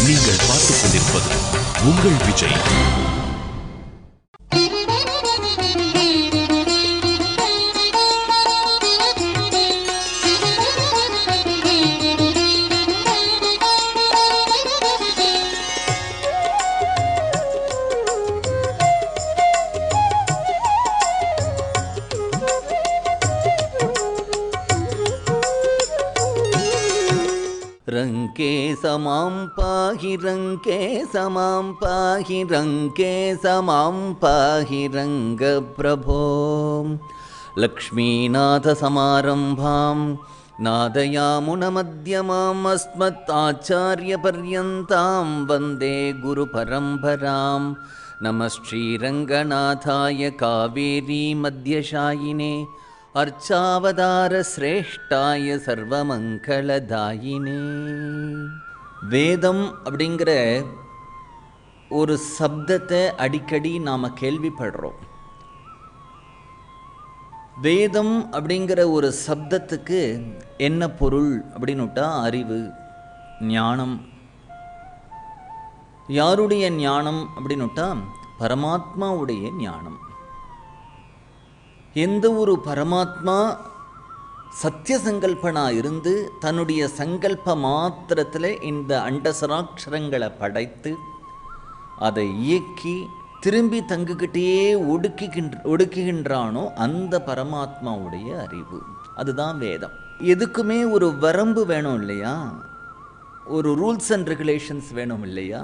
நீங்கள் பார்த்துக் கொண்டிருப்பது உங்கள் விஜய். रंके समां पाहि रंके समां पाहि रंके समां पाहि रंगप्रभो लक्ष्मीनाथ समारंभां नादयामुनमध्यमाम् अस्मत्आचार्यपर्यन्तां वन्दे गुरुपरम्परां. नमः श्रीरङ्गनाथाय कावेरी मध्यशायिने அர்ச்சாவதார சிரேஷ்டாய சர்வமங்களதாயினே. வேதம் அப்படிங்கிற ஒரு சப்தத்தை அடிக்கடி நாம் கேள்விப்படுறோம். வேதம் அப்படிங்கிற ஒரு சப்தத்துக்கு என்ன பொருள் அப்படின்னுட்டா அறிவு, ஞானம். யாருடைய ஞானம் அப்படின்னுட்டா பரமாத்மாவுடைய ஞானம். எந்த ஒரு பரமாத்மா சத்திய சங்கல்பனாக இருந்து தன்னுடைய சங்கல்ப மாத்திரத்தில் இந்த அண்டசராட்சரங்களை படைத்து அதை இயக்கி திரும்பி தங்குக்கிட்டே ஒடுக்குகின்றானோ அந்த பரமாத்மாவுடைய அறிவு, அதுதான் வேதம். எதுக்குமே ஒரு வரம்பு வேணும் இல்லையா, ஒரு ரூல்ஸ் அண்ட் ரெகுலேஷன்ஸ் வேணும் இல்லையா.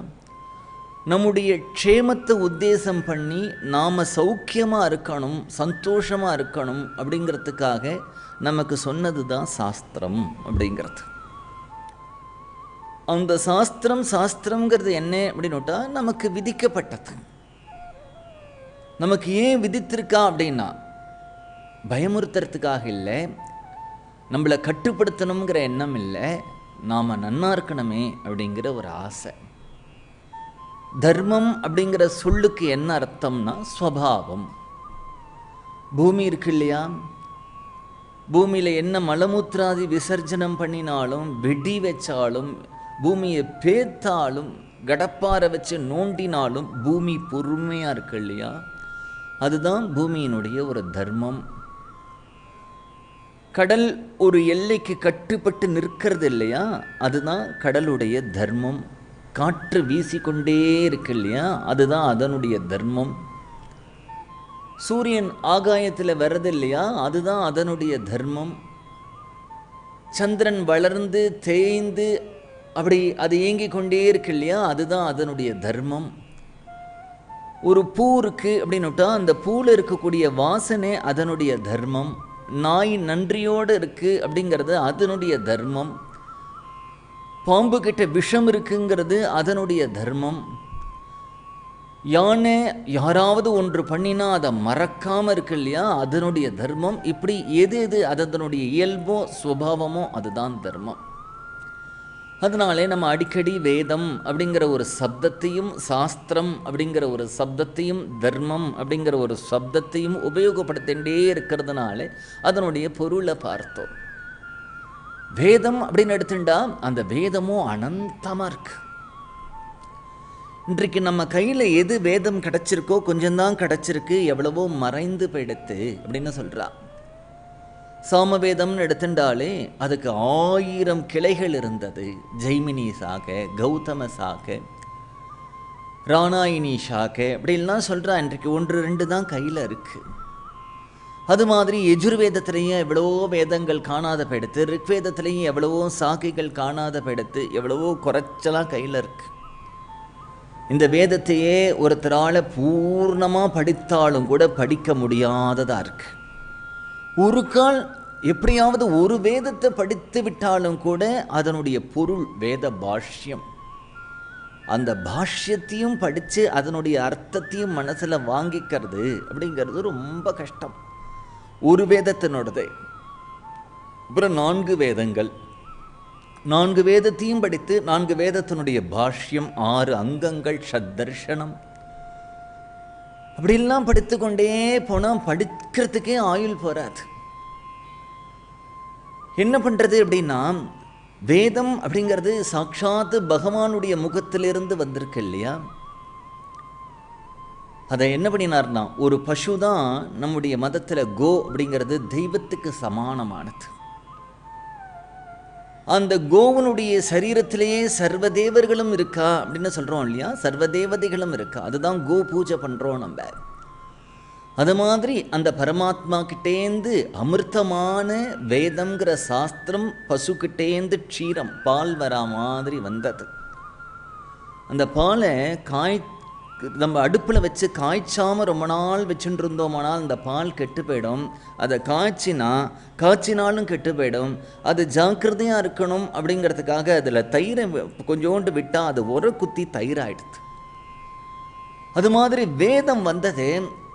நம்முடைய க்ஷேமத்தை உத்தேசம் பண்ணி நாம் சௌக்கியமாக இருக்கணும், சந்தோஷமாக இருக்கணும் அப்படிங்கிறதுக்காக நமக்கு சொன்னது தான் சாஸ்திரம் அப்படிங்கிறது. அந்த சாஸ்திரங்கிறது என்ன அப்படின்னுட்டா நமக்கு விதிக்கப்பட்டது. நமக்கு ஏன் விதித்திருக்கா அப்படின்னா பயமுறுத்துறதுக்காக இல்லை, நம்மளை கட்டுப்படுத்தணுங்கிற எண்ணம் இல்லை, நாம் நன்னா இருக்கணுமே அப்படிங்கிற ஒரு ஆசை. தர்மம் அப்படிங்கிற சொல்லுக்கு என்ன அர்த்தம்னா ஸ்வபாவம். பூமி இருக்கு இல்லையா, பூமியில் என்ன மலமூத்திராதி விசர்ஜனம் பண்ணினாலும், வெடி வச்சாலும், பூமியை பேத்தாலும், கடப்பாரை வச்சு நோண்டினாலும் பூமி பொறுமையாக இருக்கு இல்லையா, அதுதான் பூமியினுடைய ஒரு தர்மம். கடல் ஒரு எல்லைக்கு கட்டுப்பட்டு நிற்கிறது இல்லையா, அதுதான் கடலுடைய தர்மம். காற்று வீசிக்கொண்டே இருக்கு இல்லையா, அதுதான் அதனுடைய தர்மம். சூரியன் ஆகாயத்தில் வர்றது இல்லையா, அதுதான் அதனுடைய தர்மம். சந்திரன் வளர்ந்து தேய்ந்து அப்படி அது இயங்கிக் கொண்டே இருக்கு இல்லையா, அதுதான் அதனுடைய தர்மம். ஒரு பூ இருக்கு அப்படின்னுட்டா அந்த பூவில் இருக்கக்கூடிய வாசனை அதனுடைய தர்மம். நாய் நன்றியோடு இருக்கு அப்படிங்கிறது அதனுடைய தர்மம். பாம்பு கிட்ட விஷம் இருக்குங்கிறது அதனுடைய தர்மம். யானை யாராவது ஒன்று பண்ணினா அதை மறக்காமல் இருக்கு இல்லையா, அதனுடைய தர்மம். இப்படி எது எது அதனுடைய இயல்போ சுபாவமோ அதுதான் தர்மம். அதனாலே நம்ம அடிக்கடி வேதம் அப்படிங்கிற ஒரு சப்தத்தையும், சாஸ்திரம் அப்படிங்கிற ஒரு சப்தத்தையும், தர்மம் அப்படிங்கிற ஒரு சப்தத்தையும் உபயோகப்படுத்திகிட்டே இருக்கிறதுனால அதனுடைய பொருளை பார்த்தோம். வேதம் அப்படின்னு எடுத்துட்டா அந்த வேதமும் அனந்தமாக இருக்கு. இன்றைக்கு நம்ம கையில் எது வேதம் கிடச்சிருக்கோ கொஞ்சம்தான் கிடச்சிருக்கு, எவ்வளவோ மறைந்து போயிடுத்து அப்படின்னு சொல்கிறா. சாமவேதம்னு எடுத்துட்டாலே அதுக்கு 1000 கிளைகள் இருந்தது. ஜெய்மினி சாகை, கௌதம சாகை, ராணாயினி சாகை அப்படின்லாம் சொல்கிறா. இன்றைக்கு 1-2 தான் கையில் இருக்குது. அது மாதிரி யஜுர்வேதத்திலையும் எவ்வளவோ வேதங்கள் காணாத போயிடுத்து, ரிக்வேதத்திலையும் எவ்வளவோ சாகைகள் காணாத போயிடுத்து, எவ்வளவோ குறைச்சலாக கையில் இருக்குது. இந்த வேதத்தையே ஒருத்தரால் பூர்ணமாக படித்தாலும் கூட படிக்க முடியாததாக இருக்குது. ஒரு கால் எப்படியாவது ஒரு வேதத்தை படித்து விட்டாலும் கூட அதனுடைய பொருள் வேத பாஷ்யம், அந்த பாஷ்யத்தையும் படித்து அதனுடைய அர்த்தத்தையும் மனசில் வாங்கிக்கிறது அப்படிங்கிறது ரொம்ப கஷ்டம். ஒரு வேதத்தினோடது. அப்புறம் 4 வேதங்கள், 4 வேதத்தையும் படித்து 4 வேதத்தினுடைய பாஷ்யம், 6 அங்கங்கள், ஷத்தர்ஷனம், அப்படிலாம் படித்து கொண்டே போனால் படிக்கிறதுக்கே ஆயுள் போராது. என்ன பண்ணுறது அப்படின்னா வேதம் அப்படிங்கிறது சாட்சாத்து பகவானுடைய முகத்திலிருந்து வந்திருக்கு இல்லையா? அதை என்ன பண்ணினார்னா, ஒரு பசு தான் நம்முடைய மதத்தில் கோ அப்படிங்கிறது தெய்வத்துக்கு சமானமானது. அந்த கோவனுடைய சரீரத்திலேயே சர்வதேவர்களும் இருக்கா அப்படின்னு சொல்கிறோம் இல்லையா? சர்வதேவதைகளும் இருக்கா, அதுதான் கோ பூஜை பண்ணுறோம் நம்ம. அது மாதிரி அந்த பரமாத்மா கிட்டேந்து அமிர்தமான வேதம்ங்கிற சாஸ்திரம் பசுக்கிட்டேந்து க்ஷீரம் பால் வரா மாதிரி வந்தது. அந்த பாலை நம்ம அடுப்பில் வச்சு காய்ச்சாமல் ரொம்ப நாள் வச்சுட்டு இருந்தோமானால் அந்த பால் கெட்டு போயிடும். அதை காய்ச்சினாலும் கெட்டு போயிடும். அது ஜாக்கிரதையாக இருக்கணும் அப்படிங்கிறதுக்காக அதில் தயிரை கொஞ்சோண்டு விட்டால் அது ஒரு குத்தி தயிராயிடுது. அது மாதிரி வேதம் வந்தது.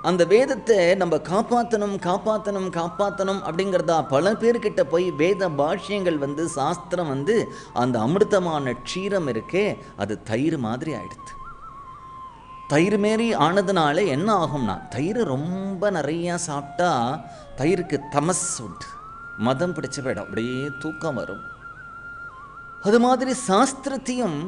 அந்த வேதத்தை நம்ம காப்பாற்றணும் அப்படிங்கிறதா பல பேர்கிட்ட போய் வேத பாஷ்யங்கள் சாஸ்திரம் அந்த அமிர்தமான க்ஷீரம் இருக்கே அது தயிர் மாதிரி ஆயிடுது. தயிர் மாரி ஆனதுனால என்ன ஆகும்னா, தயிர் ரொம்ப நிறையா சாப்பிட்டா தயிருக்கு தமஸ் உண்டு, மதம் பிடிச்ச போயிடும், அப்படியே தூக்கம் வரும். அது மாதிரி சாஸ்திரத்தையும்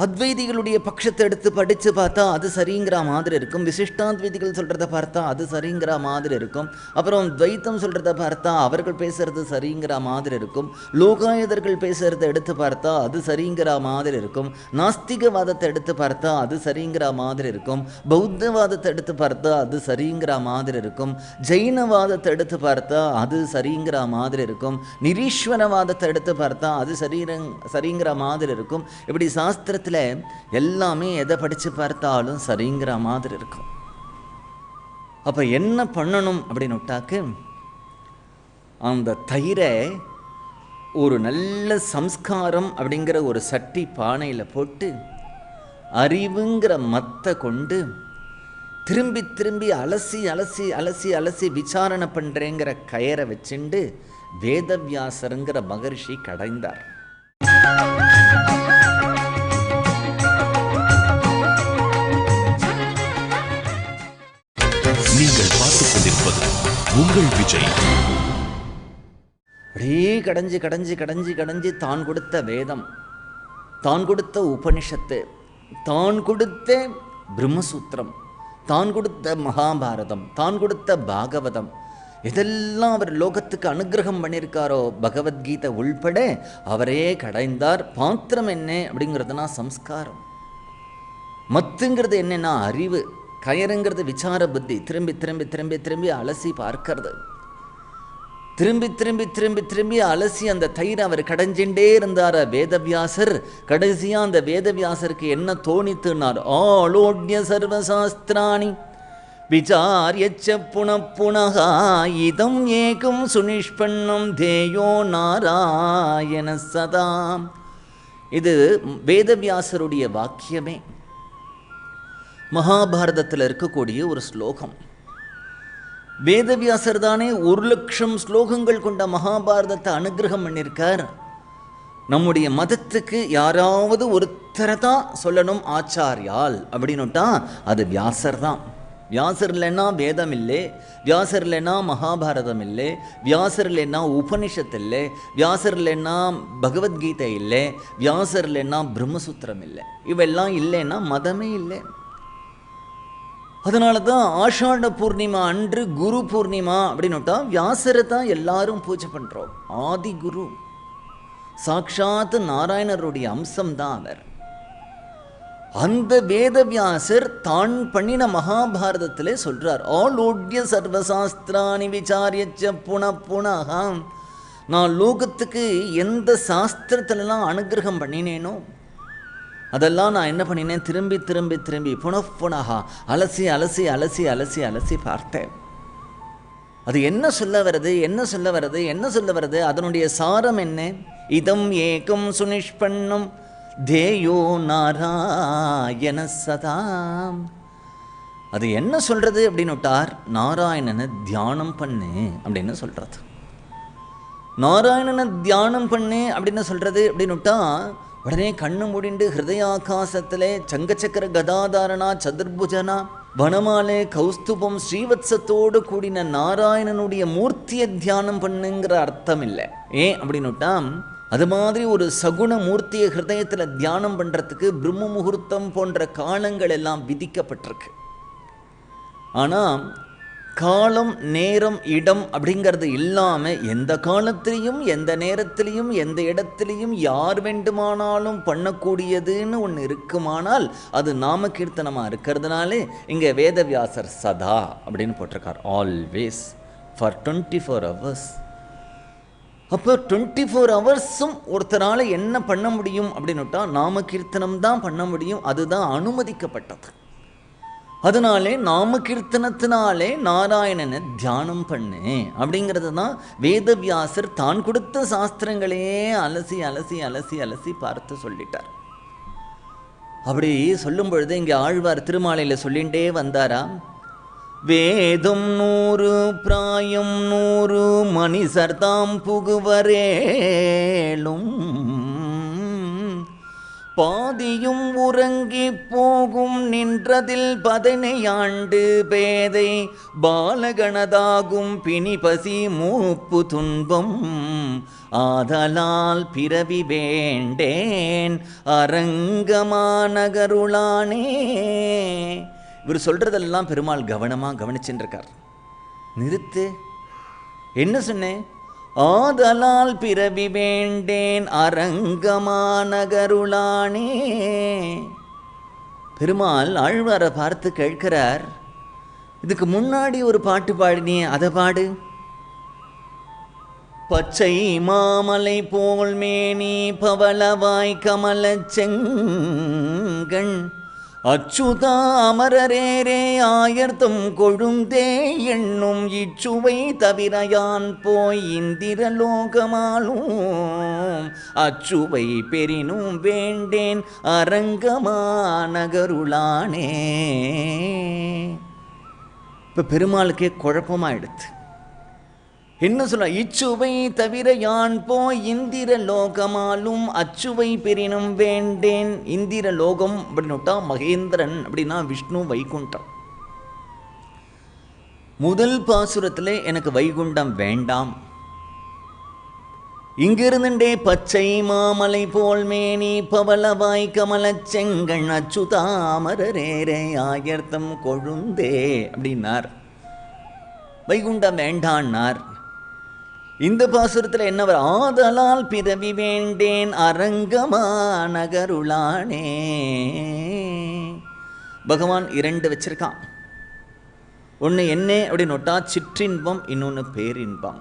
அத்வைதிகளுடைய பட்சத்தை எடுத்து படித்து பார்த்தா அது சரிங்கிற மாதிரி இருக்கும். விசிஷ்டாத்வைதிகள் சொல்கிறத பார்த்தா அது சரிங்கிற மாதிரி இருக்கும். அப்புறம் துவைத்தம் சொல்கிறத பார்த்தா அவர்கள் பேசுகிறது சரிங்கிற மாதிரி இருக்கும். லோகாயுதர்கள் பேசுகிறத எடுத்து பார்த்தா அது சரிங்கிற மாதிரி இருக்கும். நாஸ்திகவாதத்தை எடுத்து பார்த்தா அது சரிங்கிற மாதிரி இருக்கும். பௌத்தவாதத்தை எடுத்து பார்த்தா அது சரிங்கிற மாதிரி இருக்கும். ஜெயினவாதத்தை எடுத்து பார்த்தா அது சரிங்கிற மாதிரி இருக்கும். நிரீஸ்வரவாதத்தை எடுத்து பார்த்தா அது சரிங்கிற மாதிரி இருக்கும். இப்படி சாஸ்திர எல்லாமே எதை படிச்சு பார்த்தாலும் சரிங்கிற மாதிரி இருக்கும். அப்ப என்ன பண்ணணும் அப்படின்னு விட்டாக்கு, அந்த தயிரை ஒரு நல்ல சம்ஸ்காரம் அப்படிங்கிற ஒரு சட்டி பானையில் போட்டு அறிவுங்கிற மத்தை கொண்டு திரும்பி திரும்பி அலசி அலசி அலசி அலசி விசாரணை பண்றேங்கிற கயரை வச்சுண்டு வேதவியாசருங்கிற மகர்ஷி கடைந்தார். நீங்கள் பார்த்துக் கொண்டிருப்பது உங்கள் விஜய். அப்படியே கடைஞ்சி கடைஞ்சி கடைஞ்சி கடைஞ்சி தான் கொடுத்த வேதம், தான் கொடுத்த உபனிஷத்து, தான் கொடுத்த பிரம்மசூத்திரம், தான் கொடுத்த மகாபாரதம், தான் கொடுத்த பாகவதம், இதெல்லாம் அவர் லோகத்துக்கு அனுகிரகம் பண்ணியிருக்காரோ பகவத்கீதை உள்பட அவரே கடைந்தார். பாத்திரம் என்ன அப்படிங்கிறதுனா சம்ஸ்காரம், மத்துங்கிறது என்னன்னா அறிவு, கயருங்கிறது விசார புத்தி, திரும்பி திரும்பி திரும்பி திரும்பி அலசி பார்க்கறது, திரும்பி திரும்பி திரும்பி திரும்பி அலசி அந்த தயிரை அவர் கடைஞ்சின்றே இருந்தார் வேதவியாசர். கடைசியா அந்த வேதவியாசருக்கு என்ன தோணித்துனார், ஆலோட்ய சர்வசாஸ்திராணி விசாரியச்ச புனః இதம் ஏகம் சுனிஷ்பன்னம் தேயோ நாராயண சதாம். இது வேதவியாசருடைய வாக்கியமே. மகாபாரதத்தில் இருக்கக்கூடிய ஒரு ஸ்லோகம். வேதவியாசர் தானே 1,00,000 ஸ்லோகங்கள் கொண்ட மகாபாரதத்தை அனுகிரகம் பண்ணியிருக்கார். நம்முடைய மதத்துக்கு யாராவது ஒருத்தரை தான் சொல்லணும் ஆச்சாரியால் அப்படின்னுட்டா அது வியாசர் தான். வியாசர் இல்லைன்னா வேதம் இல்லை, வியாசர் இல்லைன்னா மகாபாரதம் இல்லை, வியாசர் இல்லைன்னா உபனிஷத் இல்லை, வியாசர் இல்லைன்னா பகவத்கீதை இல்லை, வியாசர் இல்லைன்னா பிரம்மசூத்திரம் இல்லை. இவெல்லாம் இல்லைன்னா மதமே இல்லை. அதனால தான் ஆஷாட பூர்ணிமா அன்று குரு பூர்ணிமா அப்படின்னுட்டா வியாசரை தான் எல்லாரும் பூஜை பண்ணுறோம். ஆதி குரு சாட்சாத் நாராயணருடைய அம்சம் தான் அவர். அந்த வேதவியாசர் தான் பண்ணின மகாபாரதத்திலே சொல்றார், ஆலோட்ய சர்வசாஸ்திராணி விசாரியச்ச புனః. நான் லோகத்துக்கு எந்த சாஸ்திரத்திலலாம் அனுகிரகம் பண்ணினேனோ அதெல்லாம் நான் என்ன பண்ணினேன், திரும்பி திரும்பி திரும்பி புனః அலசி அலசி அலசி அலசி அலசி பார்த்தேன். அது என்ன சொல்ல வருது, என்ன சொல்ல வருது, என்ன சொல்ல வருது, அதனுடைய சாரம் என்ன? இதம் ஏகம் சுனிஷ்பன்னம் தேயோ நாராயண சதாம். அது என்ன சொல்றது அப்படின்னு விட்டார், நாராயணனை தியானம் பண்ணு அப்படின்னு சொல்றது. நாராயணனை தியானம் பண்ணு அப்படின்னு சொல்றது அப்படின்னு விட்டா உடனே கண்ணு முடிண்டு ஹிருதயாகாசத்திலே சங்கச்சக்கர கதாதாரணா சதுர்புஜனா வனமாலே கௌஸ்துபம் ஸ்ரீவத்சத்தோடு கூடின நாராயணனுடைய மூர்த்தியை தியானம் பண்ணுங்கிற அர்த்தம் இல்லை. ஏன் அப்படின்னுட்டா அது மாதிரி ஒரு சகுண மூர்த்தியை ஹிருதயத்தில் தியானம் பண்ணுறதுக்கு பிரம்ம முகூர்த்தம் போன்ற காலங்கள் எல்லாம் விதிக்கப்பட்டிருக்கு. ஆனால் காலம், நேரம், இடம் அப்படிங்கிறது இல்லாமல் எந்த காலத்திலையும் எந்த நேரத்திலையும் எந்த இடத்துலையும் யார் வேண்டுமானாலும் பண்ணக்கூடியதுன்னு ஒன்று இருக்குமானால் அது நாம கீர்த்தனமாக இருக்கிறதுனாலே இங்கே வேதவியாசர் சதா அப்படின்னு போட்டிருக்கார். Always for 24 hours. அப்போ 24 hours ஒருத்தரால் என்ன பண்ண முடியும் அப்படின்னுட்டா நாம கீர்த்தனம் தான் பண்ண முடியும். அதுதான் அனுமதிக்கப்பட்டது. அதனாலே நாம கீர்த்தனத்தினாலே நாராயணனை தியானம் பண்ணு அப்படிங்கிறது தான் வேதவியாசர் தான் கொடுத்த சாஸ்திரங்களே அலசி அலசி அலசி அலசி பார்த்து சொல்லிட்டார். அப்படி சொல்லும் பொழுது இங்கே ஆழ்வார் திருமாலையில் சொல்லிகிட்டே வந்தாரா, வேதம் 100 பிராயம் 100 மனிதர் தாம் புகுவரேலும் பாதியும் உறங்கி போகும் நின்றதில் 18 ஆண்டு பேதை பாலகணதாகும் பிணிபசி மூப்பு துன்பம் ஆதலால் பிறவி வேண்டேன் அரங்கமானகருளானே. இவர் சொல்றதெல்லாம் பெருமாள் கவனமாக கவனிச்சுட்டு இருக்கார். நிறுத்து, என்ன சொன்னேன்? ஆதலால் பிறவி வேண்டேன் அரங்கமானகருளானே. பெருமாள் ஆழ்வாரை பார்த்து கேட்கிறார், இதுக்கு முன்னாடி ஒரு பாட்டு பாடினே, அதை பாடு. பச்சை மாமலை போல் மேனி பவளவாய் கமல செங்கண் அச்சுதா அமரரேரே ஆயர்த்தம் கொழுந்தே எண்ணும் இச்சுவை தவிரையான் போய் இந்திரலோகமாலும் அச்சுவை பெரினும் வேண்டேன் அரங்கமானகருளானே. இப்போ பெருமாளுக்கே குழப்பமாயிடுது. என்ன சொல்ல? இச்சுவை தவிர யான் போய் இந்திர லோகமாலும் அச்சுவை பெரினும் வேண்டேன். இந்திர லோகம் அப்படின்னுட்டா மகேந்திரன், அப்படின்னா விஷ்ணு, வைகுண்டம். முதல் பாசுரத்தில் எனக்கு வைகுண்டம் வேண்டாம், இங்கிருந்துட்டே பச்சை மாமலை போல் மேனி பவளவாய் கமல செங்கண் அச்சுதாமரரேரே ஆயர்த்தம் கொழுந்தே அப்படின்னார். வைகுண்டம் வேண்டான்னார். இந்த பாசுரத்தில் என்ன வர? ஆதலால் பிறவி வேண்டேன் அரங்கமானகருளானே. பகவான் 2 வச்சிருக்கான். ஒன்று என்ன அப்படின்னுட்டா சிற்றின்பம், இன்னொன்று பேரின்பம்.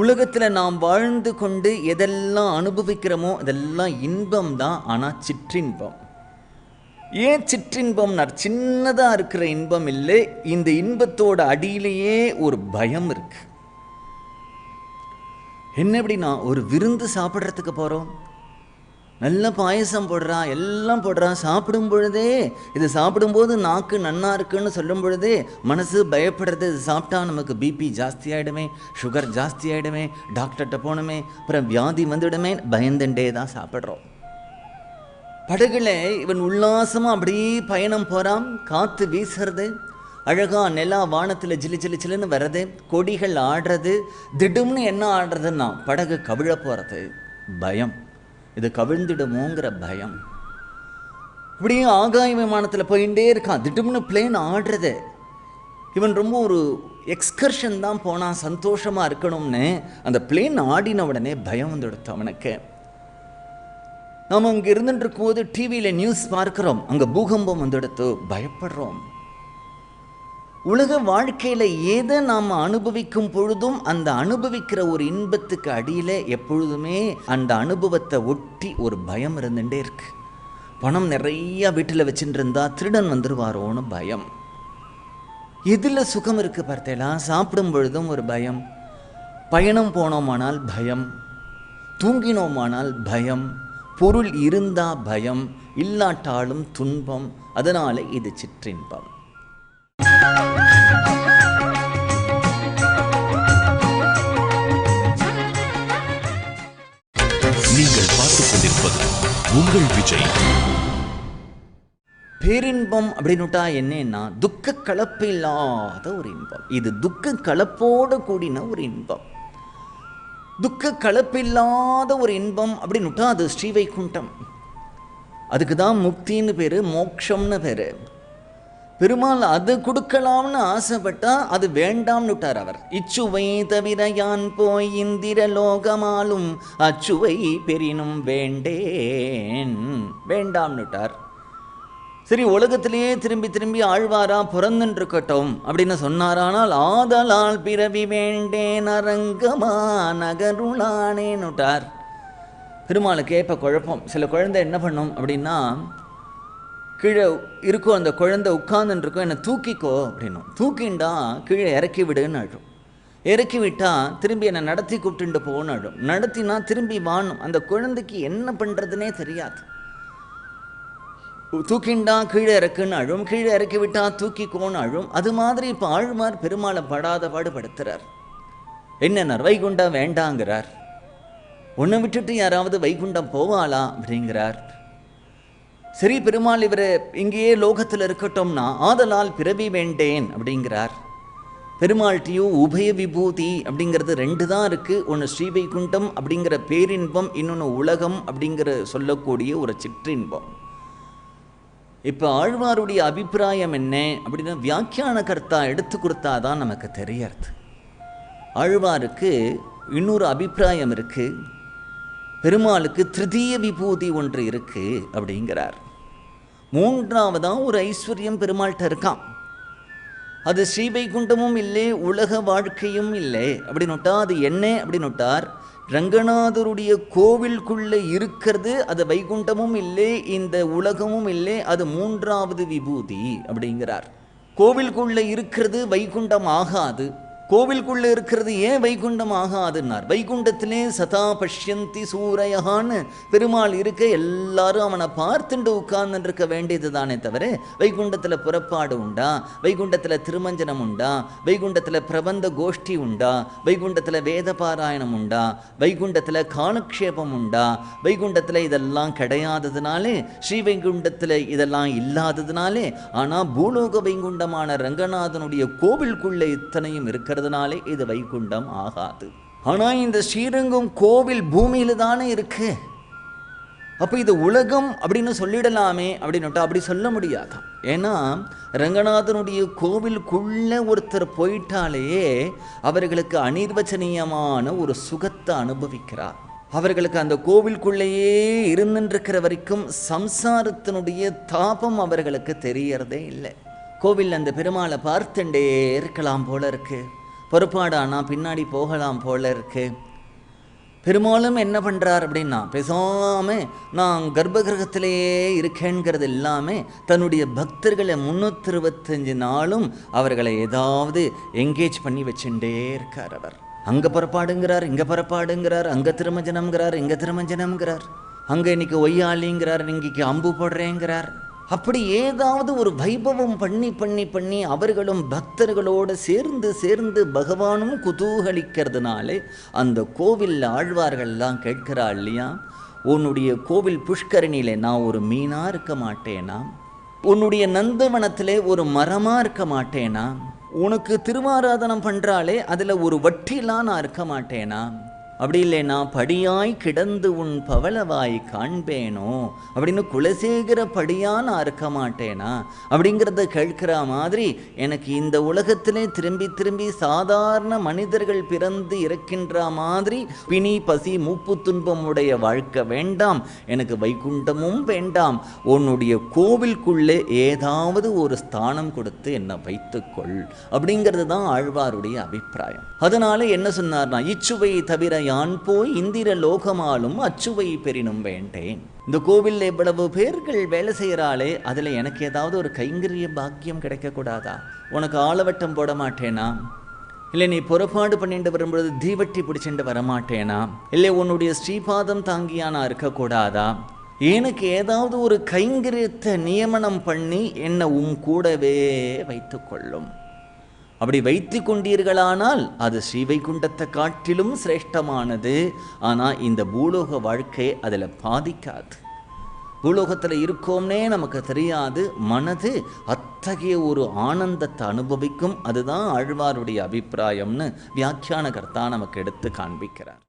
உலகத்தில் நாம் வாழ்ந்து கொண்டு எதெல்லாம் அனுபவிக்கிறோமோ அதெல்லாம் இன்பம் தான், ஆனால் சிற்றின்பம். ஏன் சிற்றின்பம்னார்? சின்னதாக இருக்கிற இன்பம் இல்லை, இந்த இன்பத்தோட அடியிலேயே ஒரு பயம் இருக்கு. என்ன அப்படின்னா, ஒரு விருந்து சாப்பிட்றதுக்கு போகிறோம், நல்ல பாயசம் போடுறா, எல்லாம் போடுறா, சாப்பிடும் பொழுதே இது சாப்பிடும்போது நாக்கு நன்னா இருக்குன்னு சொல்லும் பொழுதே மனசு பயப்படுறது. இது சாப்பிட்டா நமக்கு பிபி ஜாஸ்தி ஆகிடுமே, சுகர் ஜாஸ்தி ஆகிடுமே, டாக்டர்கிட்ட போகணுமே, அப்புறம் வியாதி வந்துடுமே, பயந்துட்டே தான் சாப்பிட்றோம். படகுல இவன் உல்லாசமாக அப்படியே பயணம் போகிறான், காற்று வீசுறது, அழகா நிலா வானத்தில் ஜிலு ஜிலு ஜிலுன்னு வர்றது, கொடிகள் ஆடுறது. திடும்னு என்ன ஆடுறதுன்னா படகு கவிழ போகிறது, பயம், இது கவிழ்ந்துடுமோங்கிற பயம். இப்படியே ஆகாய விமானத்தில் போயிட்டே இருக்கான், திடும்னு பிளேன் ஆடுறது. இவன் ரொம்ப ஒரு எக்ஸ்கர்ஷன் தான் போனான், சந்தோஷமாக இருக்கணும்னு. அந்த பிளேன் ஆடின உடனே பயம் வந்து எடுத்தோம் அவனுக்கு. நாம் அங்கே இருந்துட்டு இருக்கும்போது டிவியில் நியூஸ் பார்க்குறோம், அங்கே பூகம்பம் வந்து எடுத்து பயப்படுறோம். உலக வாழ்க்கையில் எதை நாம் அனுபவிக்கும் பொழுதும் அந்த அனுபவிக்கிற ஒரு இன்பத்துக்கு அடியில் எப்பொழுதுமே அந்த அனுபவத்தை ஒட்டி ஒரு பயம் இருந்துகிட்டே இருக்கு. பணம் நிறையா வீட்டில் வச்சுட்டு இருந்தா திருடன் வந்துடுவாரோன்னு பயம். எதில் சுகம் இருக்குது பார்த்தேலாம்? சாப்பிடும் பொழுதும் ஒரு பயம், பயணம் போனோமானால் பயம், தூங்கினோமானால் பயம், பொருள் இருந்தால் பயம், இல்லாட்டாலும் துன்பம். அதனால இது சிற்றின்பம். நீங்கள் பார்த்துக் கொண்டிருப்பது உங்கள் விஜய். பேரின்பம் அப்படின்னுட்டா என்னன்னா துக்க கலப்பு இல்லாத ஒரு இன்பம். இது துக்க கலப்போடு கூடின ஒரு இன்பம். துக்க கலப்பில்லாத ஒரு இன்பம் அப்படின்னுட்டா அது ஸ்ரீவைகுண்டம். அதுக்கு தான் முக்தின்னு பேர், மோட்சம்னு பேர். பெருமாள் அது கொடுக்கலாம்னு ஆசைப்பட்டா அது வேண்டாம்னு விட்டார் அவர். இச்சுவை தவிர யான் போய் இந்திர லோகமாலும் அச்சுவை பெரினும் வேண்டேன், வேண்டாம்னு விட்டார். சரி, உலகத்திலேயே திரும்பி திரும்பி ஆழ்வாரா பிறந்துன்னு இருக்கட்டும் அப்படின்னு சொன்னாரானால், ஆதலால் பிறவி வேண்டேன் அரங்கமா நகருளானேன்னு விட்டார். பெருமாளுக்கு ஏற்ப குழப்பம். சில குழந்தை என்ன பண்ணும் அப்படின்னா, கீழே இருக்கும் அந்த குழந்தை உட்கார்ந்துன்னு இருக்கும், என்னை தூக்கிக்கோ அப்படின்னும். தூக்கிண்டா கீழே இறக்கி விடுன்னு அழும். இறக்கி விட்டால் திரும்பி என்னை நடத்தி கூப்பிட்டுட்டு போகணும்னு அழும். நடத்தினா திரும்பி வாணும். அந்த குழந்தைக்கு என்ன பண்ணுறதுனே தெரியாது. தூக்கிண்டா கீழே இறக்குன்னு அழும், கீழே இறக்கி விட்டால் தூக்கிக்கோன்னு அழும். அது மாதிரி இப்போ ஆழ்வார் பெருமாளை படாத பாடுபடுத்துகிறார். என்னன்னார், வைகுண்டம் வேண்டாங்கிறார். உன்னை விட்டுட்டு யாராவது வைகுண்டம் போவாளா அப்படிங்கிறார். சரி, பெருமாள் இவர் இங்கேயே லோகத்தில் இருக்கட்டும்னா ஆதலால் பிறவி வேண்டேன் அப்படிங்கிறார். பெருமாள்கிட்டையும் உபய விபூதி அப்படிங்கிறது ரெண்டு தான் இருக்குது. ஒன்று ஸ்ரீவைகுண்டம் அப்படிங்கிற பேரின்பம், இன்னொன்று உலகம் அப்படிங்கிற சொல்லக்கூடிய ஒரு சிற்றின்பம். இப்போ ஆழ்வாருடைய அபிப்பிராயம் என்ன அப்படின்னா, வியாக்கியான கர்த்தா எடுத்து கொடுத்தா தான் நமக்கு தெரியறது. ஆழ்வாருக்கு இன்னொரு அபிப்பிராயம் இருக்குது. பெருமாளுக்கு திருதீய விபூதி ஒன்று இருக்கு அப்படிங்கிறார். மூன்றாவதான் ஒரு ஐஸ்வர்யம் பெருமாள்கிட்ட இருக்கான். அது ஸ்ரீவைகுண்டமும் இல்லை, உலக வாழ்க்கையும் இல்லை அப்படின்னுட்டா அது என்ன அப்படின்னுட்டார், ரங்கநாதருடைய கோவிலுக்குள்ளே இருக்கிறது. அது வைகுண்டமும் இல்லை, இந்த உலகமும் இல்லை, அது மூன்றாவது விபூதி அப்படிங்கிறார். கோவிலுக்குள்ளே இருக்கிறது வைகுண்டம் ஆகாது. கோவிலுக்குள்ளே இருக்கிறது ஏன் வைகுண்டம் ஆகாதுன்னார். வைகுண்டத்திலே சதா பஷ்யந்தி சூரையகான்னு பெருமாள் இருக்க எல்லாரும் அவனை பார்த்துண்டு உட்கார்ந்துட்டு இருக்க வேண்டியது தானே தவிர, வைகுண்டத்தில் புறப்பாடு உண்டா, வைகுண்டத்தில் திருமஞ்சனம் உண்டா, வைகுண்டத்தில் பிரபந்த கோஷ்டி உண்டா, வைகுண்டத்தில் வேத பாராயணம் உண்டா, வைகுண்டத்தில் காலக்ஷேபம் உண்டா, வைகுண்டத்தில் இதெல்லாம் கிடையாததுனாலே, ஸ்ரீ வைகுண்டத்தில் இதெல்லாம் இல்லாததுனாலே, ஆனால் பூலோக வைகுண்டமான ரங்கநாதனுடைய கோவிலுக்குள்ளே இத்தனையும் இருக்கிறது. இது வைகுண்டம் ஆகாது. ஆனா இந்த ஸ்ரீரங்கம் கோவில் பூமியில தானே இருக்கு. அப்ப இது உலகம் அப்படின்னு சொல்லிடலாமே அப்படின்னுட்டா அப்படி சொல்ல முடியாதான். ஏன்னா ரங்கநாதனுடைய கோவிலுக்குள்ள ஒருத்தர் போயிட்டாலேயே அவர்களுக்கு அனிர்வச்சனீயமான ஒரு சுகத்தை அனுபவிக்கிறார். அவர்களுக்கு அந்த கோவிலுக்குள்ளேயே இருந்துருக்கிற வரைக்கும் சம்சாரத்தினுடைய தாபம் அவர்களுக்கு தெரியறதே இல்லை. கோவில் அந்த பெருமாளை பார்த்துட்டே இருக்கலாம் போல இருக்கு. பொறுப்பாடானா பின்னாடி போகலாம் போல இருக்கு. பெருமாளும் என்ன பண்ணுறார் அப்படின்னா, பேசாமல் நான் கர்ப்பகிரகத்திலேயே இருக்கேங்கிறது இல்லாமல் தன்னுடைய பக்தர்களை 365 நாளும் அவர்களை ஏதாவது என்கேஜ் பண்ணி வச்சுட்டே இருக்கார். அவர் அங்கே புறப்பாடுங்கிறார், இங்கே புறப்பாடுங்கிறார், அங்கே திருமஞ்சனம்ங்கிறார், இங்கே திருமஞ்சனம்ங்கிறார், அங்கே இன்னைக்கு ஒய்யாளிங்கிறார், இன்றைக்கு அம்பு போடுறேங்கிறார். அப்படி ஏதாவது ஒரு வைபவம் பண்ணி பண்ணி பண்ணி அவர்களும் பக்தர்களோடு சேர்ந்து சேர்ந்து பகவானும் குதூகலிக்கிறதுனாலே அந்த கோவில் ஆழ்வார்கள்லாம் கேட்கிறாள் இல்லையா, உன்னுடைய கோவில் புஷ்கரணியிலே நான் ஒரு மீனாக இருக்க மாட்டேனா, உன்னுடைய நந்தவனத்திலே ஒரு மரமாக இருக்க மாட்டேனா, உனக்கு திருவாராதனம் பண்ணுறாலே அதில் ஒரு வட்டிலாம் நான் இருக்க மாட்டேனா, அப்படி இல்லைன்னா படியாய் கிடந்து உன் பவளவாய் காண்பேனோ அப்படின்னு குலசேகர படியா நான் இருக்க மாட்டேனா அப்படிங்கிறத கேட்கிற மாதிரி, எனக்கு இந்த உலகத்திலே திரும்பி திரும்பி சாதாரண மனிதர்கள் பிறந்து இறக்கின்ற மாதிரி பிணி பசி மூப்பு துன்பம் உடைய வாழ்க்கை வேண்டாம், எனக்கு வைகுண்டமும் வேண்டாம், உன்னுடைய கோவிலுக்குள்ளே ஏதாவது ஒரு ஸ்தானம் கொடுத்து என்னை வைத்துக்கொள் அப்படிங்கிறது தான் ஆழ்வாருடைய அபிப்பிராயம். அதனால என்ன சொன்னார்னா, இச்சுவை தவிர யான் போய் இந்திர லோகமாலும் அச்சுவை பெரினும் வேண்டேன். இந்த கோவிலில் எவ்வளவு பேர்கள் வேலை செய்கிறாளே, அதில் எனக்கு ஏதாவது ஒரு கைங்கரிய பாக்கியம் கிடைக்கக்கூடாதா? உனக்கு ஆளவட்டம் போட மாட்டேனா, இல்லை நீ புறப்பாடு பண்ணிட்டு வரும்பொழுது தீவட்டி பிடிச்சிட்டு வரமாட்டேனா, இல்லை உன்னுடைய ஸ்ரீபாதம் தாங்கியா நான் இருக்கக்கூடாதா, எனக்கு ஏதாவது ஒரு கைங்கரியத்தை நியமனம் பண்ணி என்னை கூடவே வைத்துக்கொள்ளும். அப்படி வைத்து கொண்டீர்களானால் அது ஸ்ரீவைகுண்டத்தை காட்டிலும் சிரேஷ்டமானது. ஆனால் இந்த பூலோக வாழ்க்கை அதில் பாதிக்காது. பூலோகத்தில் இருக்கோம்னே நமக்கு தெரியாது, மனது அத்தகைய ஒரு ஆனந்தத்தை அனுபவிக்கும். அதுதான் ஆழ்வாருடைய அபிப்பிராயம்னு வியாக்கியானகர்த்தா நமக்கு எடுத்து காண்பிக்கிறார்.